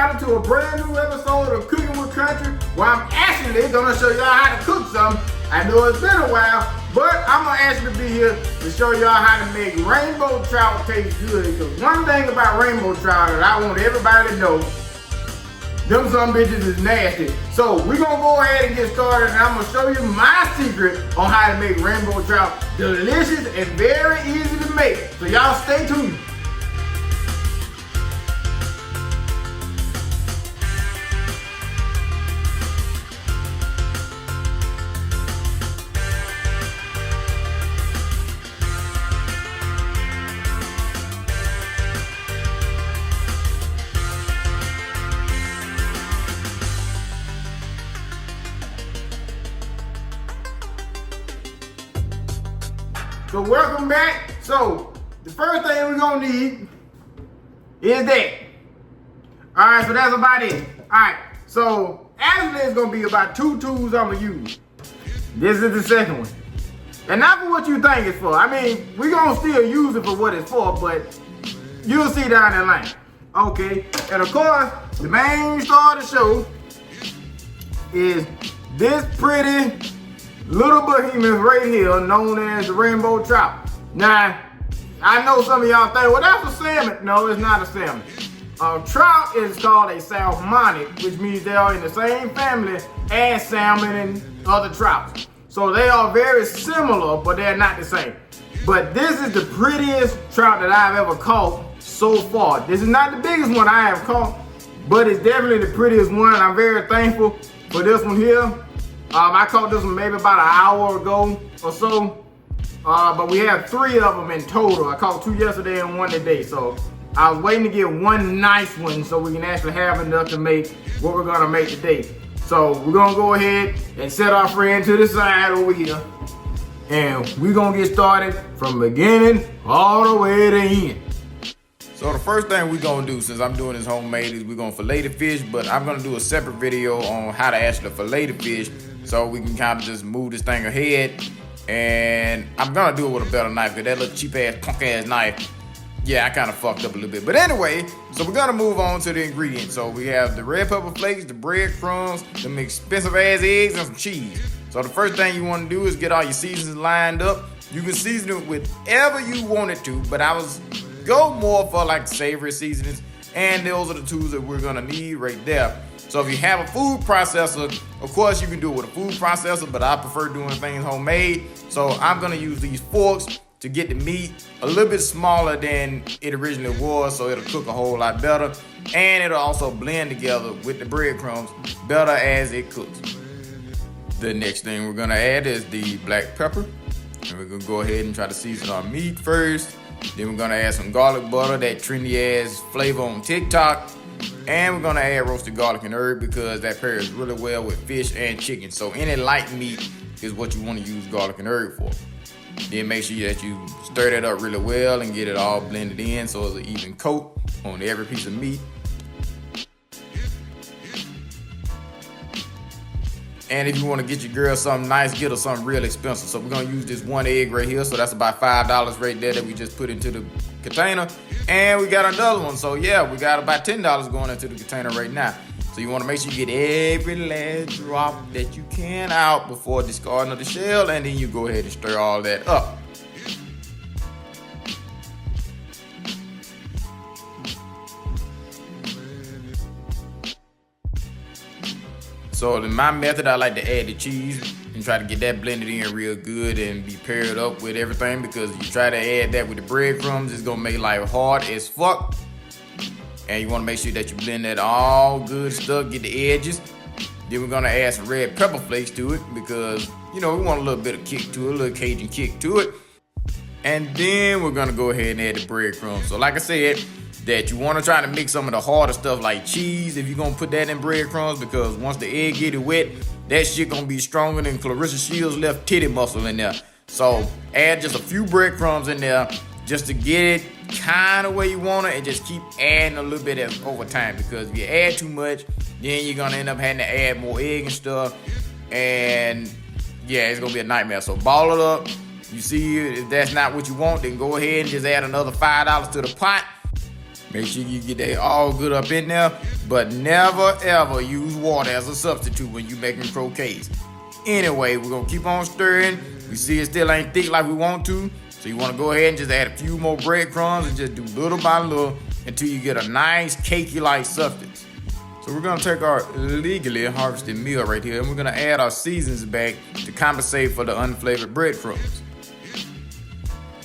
everybody to a brand new episode of Cooking with Country, where I'm actually gonna show y'all how to cook something. I know it's been a while, but I'm gonna actually be here to show y'all how to make rainbow trout taste good. Because one thing about rainbow trout that I want everybody to know, them some bitches is nasty. So we're gonna go ahead and get started, and I'm gonna show you my secret on how to make rainbow trout delicious and very easy to make. So y'all stay tuned. So welcome back. So the first thing we're gonna need is that. All right, so that's about it. All right, so actually it's gonna be about 2 tools I'm gonna use. This is the second one. And not for what you think it's for. I mean, we're gonna still use it for what it's for, but you'll see down the line. Okay, and of course, the main star of the show is this pretty little behemoth right here known as the rainbow trout. Now, I know some of y'all think, well, that's a salmon. No, it's not a salmon. Trout is called a salmoniid, which means they are in the same family as salmon and other trouts. So they are very similar, but they're not the same. But this is the prettiest trout that I've ever caught so far. This is not the biggest one I have caught, but it's definitely the prettiest one. I'm very thankful for this one here. I caught this one maybe about an hour ago or so, but we have 3 of them in total. I caught 2 yesterday and 1 today, so I was waiting to get one nice one so we can actually have enough to make what we're gonna make today. So we're gonna go ahead and set our friend to the side over here, and we're gonna get started from beginning all the way to the end. So the first thing we're gonna do, since I'm doing this homemade, is we're gonna fillet the fish, but I'm gonna do a separate video on how to actually fillet the fish so we can kind of just move this thing ahead. And I'm gonna do it with a better knife, because that little cheap ass, punk ass knife, yeah, I kind of fucked up a little bit. But anyway, so we're gonna move on to the ingredients. So we have the red pepper flakes, the breadcrumbs, some expensive ass eggs, and some cheese. So the first thing you wanna do is get all your seasonings lined up. You can season it with whatever you want it to, but I was go more for like savory seasonings, and those are the tools that we're gonna need right there. So if you have a food processor, of course you can do it with a food processor, but I prefer doing things homemade. So I'm gonna use these forks to get the meat a little bit smaller than it originally was, so it'll cook a whole lot better, and it'll also blend together with the breadcrumbs better as it cooks. The next thing we're gonna add is the black pepper, and we're gonna go ahead and try to season our meat first. Then we're gonna add some garlic butter, that trendy ass flavor on TikTok. And we're gonna add roasted garlic and herb, because that pairs really well with fish and chicken. So any light meat is what you wanna use garlic and herb for. Then make sure that you stir that up really well and get it all blended in so it's an even coat on every piece of meat. And if you want to get your girl something nice, get her something real expensive. So we're going to use this 1 egg right here. So that's about $5 right there that we just put into the container. And we got another one. So yeah, we got about $10 going into the container right now. So you want to make sure you get every last drop that you can out before discarding of the shell. And then you go ahead and stir all that up. So in my method, I like to add the cheese and try to get that blended in real good and be paired up with everything, because if you try to add that with the breadcrumbs, it's gonna make life hard as fuck. And you wanna make sure that you blend that all good stuff, get the edges. Then we're gonna add some red pepper flakes to it, because, you know, we want a little bit of kick to it, a little Cajun kick to it. And then we're gonna go ahead and add the breadcrumbs. So like I said, that you want to try to mix some of the harder stuff like cheese if you're going to put that in breadcrumbs, because once the egg get it wet, that shit going to be stronger than Clarissa Shields' left titty muscle in there. So add just a few breadcrumbs in there just to get it kind of where you want it, and just keep adding a little bit over time, because if you add too much, then you're going to end up having to add more egg and stuff, and yeah, it's going to be a nightmare. So ball it up. You see, if that's not what you want, then go ahead and just add another $5 to the pot. Make sure you get that all good up in there, but never ever use water as a substitute when you're making croquets. Anyway, we're gonna keep on stirring. We see it still ain't thick like we want to, so you wanna go ahead and just add a few more breadcrumbs and just do little by little until you get a nice cakey-like substance. So we're gonna take our legally harvested meal right here and we're gonna add our seasons back to compensate for the unflavored breadcrumbs.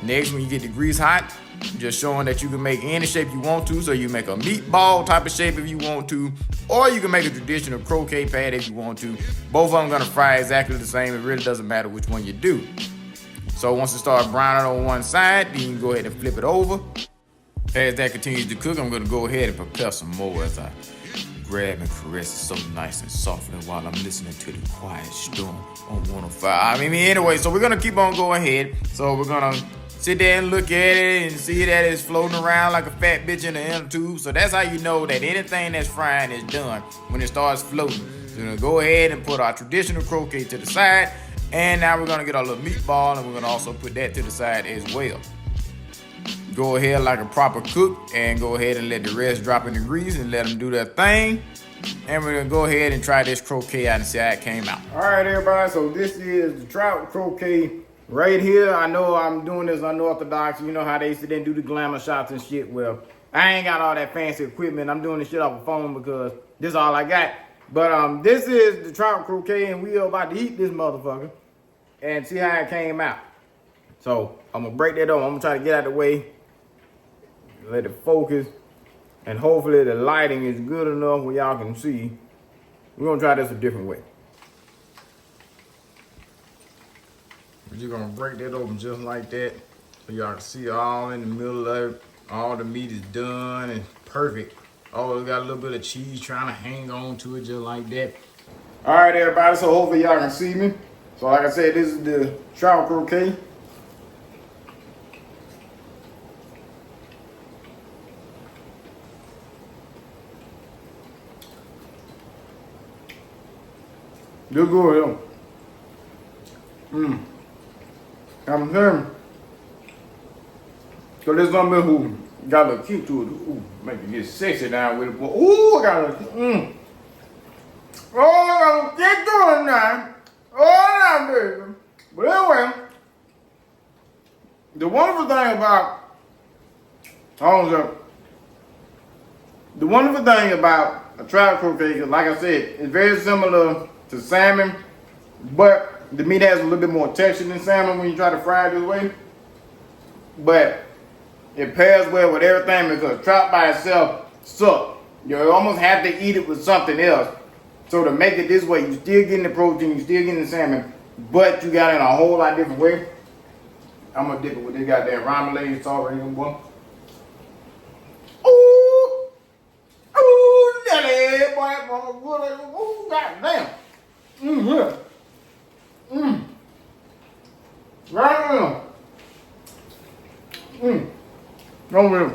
Next, when you get the grease hot, just showing that you can make any shape you want to. So you make a meatball type of shape if you want to, or you can make a traditional croquet pad if you want to. Both of them gonna fry exactly the same. It really doesn't matter which one you do. So once it starts browning on one side, then you can go ahead and flip it over. As that continues to cook, I'm gonna go ahead and prepare some more as I grab and caress it so nice and softly while I'm listening to the quiet storm on 105. Anyway, so we're gonna keep on going ahead. So we're gonna sit there and look at it and see that it's floating around like a fat bitch in the inner tube. So that's how you know that anything that's frying is done when it starts floating. So we're gonna go ahead and put our traditional croquet to the side. And now we're gonna get our little meatball and we're gonna also put that to the side as well. Go ahead like a proper cook and go ahead and let the rest drop in the grease and let them do their thing. And we're gonna go ahead and try this croquet out and see how it came out. All right, everybody, so this is the trout croquet right here. I know I'm doing this unorthodox. You know how they used to then do the glamour shots and shit. Well, I ain't got all that fancy equipment. I'm doing this shit off a phone because this is all I got. But this is the trout croquet and we are about to eat this motherfucker and see how it came out. So I'm gonna break that open. I'm gonna try to get out of the way, let it focus, and hopefully the lighting is good enough where y'all can see. We're gonna try this a different way. We're just gonna break that open just like that so y'all can see all in the middle of it. All the meat is done and perfect. Oh, we got a little bit of cheese trying to hang on to it just like that. All right, everybody, so hopefully y'all can see me. So like I said, this is the trout croquet. Look good, though. I'm telling you. So this gonna be who got a little cute to it. Ooh, make it get sexy down with it. But ooh, I got a oh, I got a kick to it now. Oh, now, baby. But anyway, the wonderful thing about a trout croquet, is like I said, it's very similar to salmon, but the meat has a little bit more texture than salmon when you try to fry it this way. But it pairs well with everything because trout by itself sucks. You almost have to eat it with something else. So to make it this way, you still getting the protein, you still getting the salmon, but you got it in a whole lot different way. I'm gonna dip it with this goddamn remoulade sauce right here, boy. Ooh, ooh, daddy, boy, ooh, goddamn. Yeah. Right now. No real.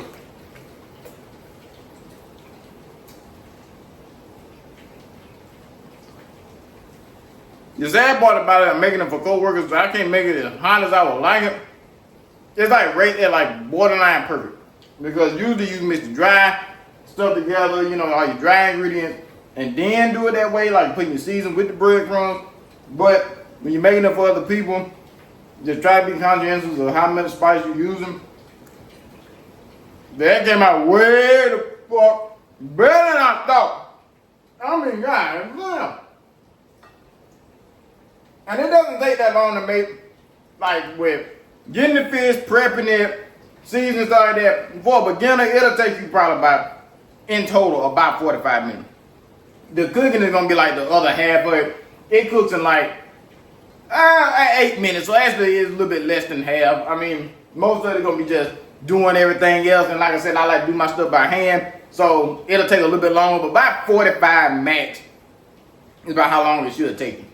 The sad part about it, I'm making it for co-workers, but I can't make it as hot as I would like it. It's like right there, like borderline perfect. Because usually you mix the dry stuff together, you know, all your dry ingredients, and then do it that way, like putting your season with the breadcrumbs. But when you're making it for other people, just try to be conscientious of how much spice you're using. That came out way the fuck better than I thought. I mean, God, yeah. And it doesn't take that long to make, like with getting the fish, prepping it, seasoning, stuff like that. For a beginner, it'll take you probably about, in total, about 45 minutes. The cooking is gonna be like the other half of it. It cooks in like 8 minutes, so actually it's a little bit less than half. I mean, most of it gonna be just doing everything else, and like I said, I like to do my stuff by hand, so it'll take a little bit longer, but about 45 max is about how long it should take you.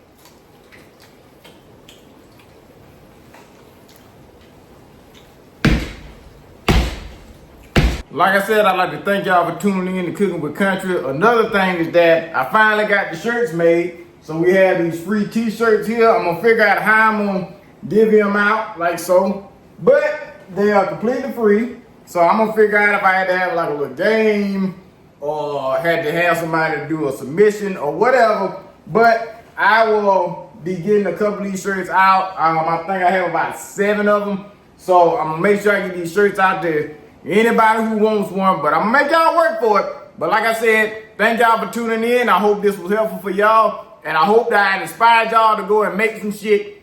Like I said, I'd like to thank y'all for tuning in to Cooking with Country. Another thing is that I finally got the shirts made. So we have these free t-shirts here. I'm gonna figure out how I'm gonna divvy them out, like so. But they are completely free. So I'm gonna figure out if I had to have like a little game or had to have somebody to do a submission or whatever. But I will be getting a couple of these shirts out. I think I have about 7 of them. So I'm gonna make sure I get these shirts out to anybody who wants one. But I'm gonna make y'all work for it. But like I said, thank y'all for tuning in. I hope this was helpful for y'all. And I hope that I inspired y'all to go and make some shit.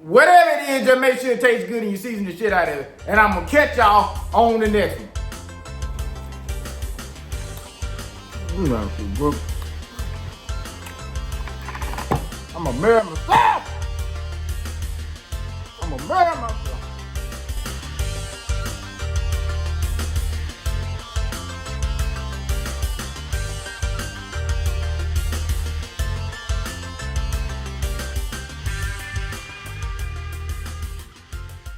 Whatever it is, just make sure it tastes good and you season the shit out of it. And I'm gonna catch y'all on the next one. I'm gonna marry myself. I'm gonna marry myself.